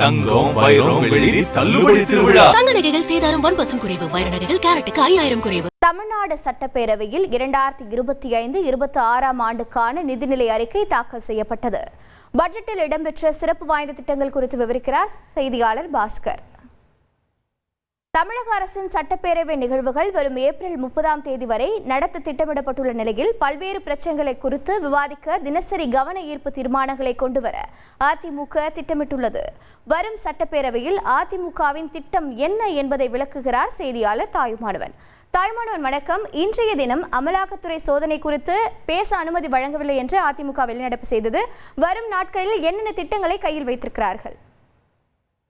தங்கம் வைரம் வெள்ளி தள்ளுபடி திருவிழா. தங்க நகைகள் சேதாரம் 1% குறைவு. வைர நகைகள் கேரட்டுக்கு 5000 குறைவு. தமிழ்நாடு சட்டப்பேரவையில் 2025-26 ஆண்டுக்கான நிதிநிலை அறிக்கை தாக்கல் செய்யப்பட்டது. பட்ஜெட்டில் இடம்பெற்ற சிறப்பு வாய்ந்த திட்டங்கள் குறித்து விவரிக்கிறார் செய்தியாளர் பாஸ்கர். தமிழக அரசின் சட்டப்பேரவை நிகழ்வுகள் வரும் ஏப்ரல் 30 வரை நடத்த திட்டமிடப்பட்டுள்ள நிலையில் பல்வேறு பிரச்சனைகளை குறித்து விவாதிக்க தினசரி கவன ஈர்ப்பு தீர்மானங்களை கொண்டுவர அதிமுக திட்டமிட்டுள்ளது. வரும் சட்டப்பேரவையில் அதிமுகவின் திட்டம் என்ன என்பதை விளக்குகிறார் செய்தியாளர் தாயுமானவன். வணக்கம். இன்றைய தினம் அமலாக்கத்துறை சோதனை குறித்து பேச அனுமதி வழங்கவில்லை என்று அதிமுக வெளிநடப்பு செய்தது. வரும் நாட்களில் என்னென்ன திட்டங்களை கையில் வைத்திருக்கிறார்கள்?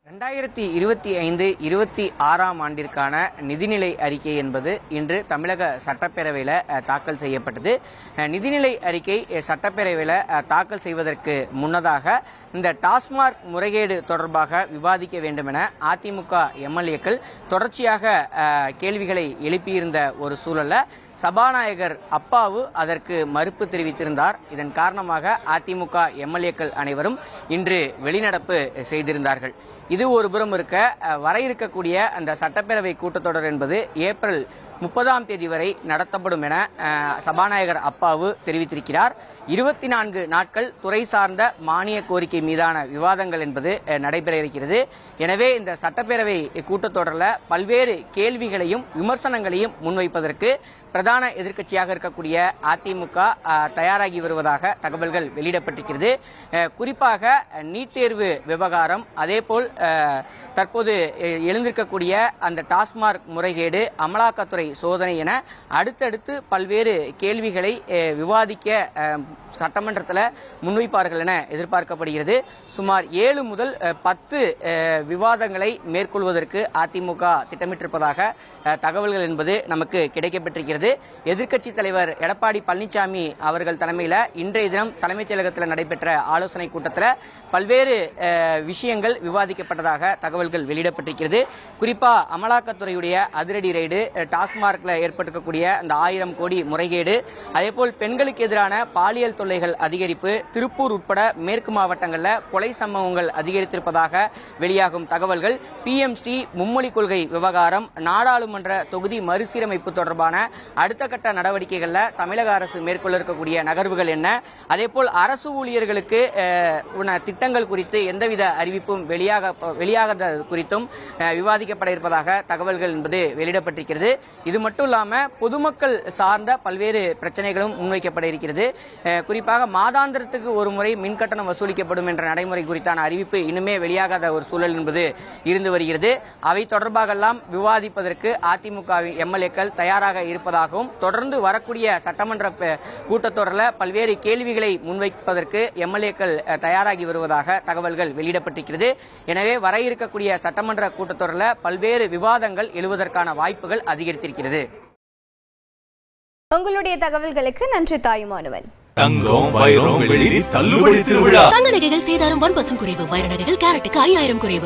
2025-26 ஆண்டிற்கான நிதிநிலை அறிக்கை என்பது இன்று தமிழக சட்டப்பேரவையில் தாக்கல் செய்யப்பட்டது. நிதிநிலை அறிக்கை சட்டப்பேரவையில் தாக்கல் செய்வதற்கு முன்னதாக இந்த டாஸ்மாக் முறைகேடு தொடர்பாக விவாதிக்க வேண்டும் என அதிமுக எம்எல்ஏக்கள் தொடர்ச்சியாக கேள்விகளை எழுப்பியிருந்த ஒரு சூழல்ல சபாநாயகர் அப்பாவு அதற்கு மறுப்பு தெரிவித்திருந்தார். இதன் காரணமாக அதிமுக எம்எல்ஏக்கள் அனைவரும் இன்று வெளிநடப்பு செய்திருந்தார்கள். இது ஒரு புறம் இருக்க, வர இருக்கக்கூடிய அந்த சட்டப்பேரவை கூட்டத்தொடர் என்பது ஏப்ரல் 30 வரை நடத்தப்படும் என சபாநாயகர் அப்பாவு தெரிவித்திருக்கிறார். 24 நாட்கள் துறை சார்ந்த மானிய கோரிக்கை மீதான விவாதங்கள் என்பது நடைபெற இருக்கிறது. எனவே இந்த சட்டப்பேரவை கூட்டத்தொடரில் பல்வேறு கேள்விகளையும் விமர்சனங்களையும் முன்வைப்பதற்கு பிரதான எதிர்க்கட்சியாக இருக்கக்கூடிய அதிமுக தயாராகி வருவதாக தகவல்கள் வெளியிடப்பட்டிருக்கிறது. குறிப்பாக நீட் தேர்வு விவகாரம், அதேபோல் தற்போது எழுந்திருக்கக்கூடிய அந்த டாஸ்மாக் முறைகேடு, அமலாக்கத்துறை சோதனை என அடுத்தடுத்து பல்வேறு கேள்விகளை விவாதிக்க சட்டமன்றத்தில் முன்வைப்பார்கள் என எதிர்பார்க்கப்படுகிறது. சுமார் 7 முதல் 10 விவாதங்களை மேற்கொள்வதற்கு அதிமுக திட்டமிட்டிருப்பதாக தகவல்கள் என்பது நமக்கு கிடைக்கப்பட்டிருக்கிறது. எதிர்க்கட்சி தலைவர் எடப்பாடி பழனிசாமி அவர்கள் தலைமையில் இன்றைய தினம் தலைமைச் செயலகத்தில் நடைபெற்ற ஆலோசனை கூட்டத்தில் பல்வேறு விஷயங்கள் விவாதிக்கப்பட்டதாக தகவல்கள் வெளியிடப்பட்டிருக்கிறது. குறிப்பாக அமலாக்கத்துறையுடைய அதிரடி ரெய்டு, டாஸ்மார்க்ல ஏற்பட்டிருக்கக்கூடிய அந்த 1000 கோடி முறைகேடு, அதேபோல் பெண்களுக்கு எதிரான பாலியல் தொல்லைகள் அதிகரிப்பு, திருப்பூர் உட்பட மேற்கு மாவட்டங்களில் கொலை சம்பவங்கள் அதிகரித்திருப்பதாக வெளியாகும் தகவல்கள், PMC மும்மொழி கொள்கை விவகாரம், நாடாளுமன்ற தொகுதி மறுசீரமைப்பு தொடர்பான அடுத்த கட்ட நடவடிக்கைகளில் தமிழக அரசு மேற்கொள்ள இருக்கக்கூடிய நகர்வுகள் என்ன, அதேபோல் அரசு ஊழியர்களுக்கு திட்டங்கள் குறித்து எந்தவித அறிவிப்பும் வெளியாகாத குறித்தும் விவாதிக்கப்பட இருப்பதாக தகவல்கள் என்பது வெளியிடப்பட்டிருக்கிறது. இது மட்டும் இல்லாமல் பொதுமக்கள் சார்ந்த பல்வேறு பிரச்சனைகளும் முன்வைக்கப்பட இருக்கிறது. குறிப்பாக மாதாந்திரத்துக்கு ஒரு முறை மின்கட்டணம் வசூலிக்கப்படும் என்ற நடைமுறை குறித்தான அறிவிப்பு இன்னுமே வெளியாகாத ஒரு சூழல் என்பது இருந்து வருகிறது. அவை தொடர்பாக எல்லாம் விவாதிப்பதற்கு அதிமுக எம்எல்ஏக்கள் தயாராக இருப்பதாகவும், தொடர்ந்து வரக்கூடிய சட்டமன்ற கூட்டத்தொடரில் பல்வேறு கேள்விகளை முன்வைப்பதற்கு எம்எல்ஏக்கள் தயாராகி வருவதாக தகவல்கள் வெளியிடப்பட்டிருக்கிறது. எனவே வர இருக்கக்கூடிய சட்டமன்ற கூட்டத்தொடரில் பல்வேறு விவாதங்கள் எழுவதற்கான வாய்ப்புகள் அதிகரித்திருக்கிறது. உங்களுடைய தகவல்களுக்கு நன்றி தாயுமானவன். தங்கம் வைரம் வெள்ளி தள்ளுபடி திருவிழா. தங்க நகைகள் சேதாரம் 1% குறைவு. வைர நகைகள் கேரட்டுக்கு 5000 குறைவு.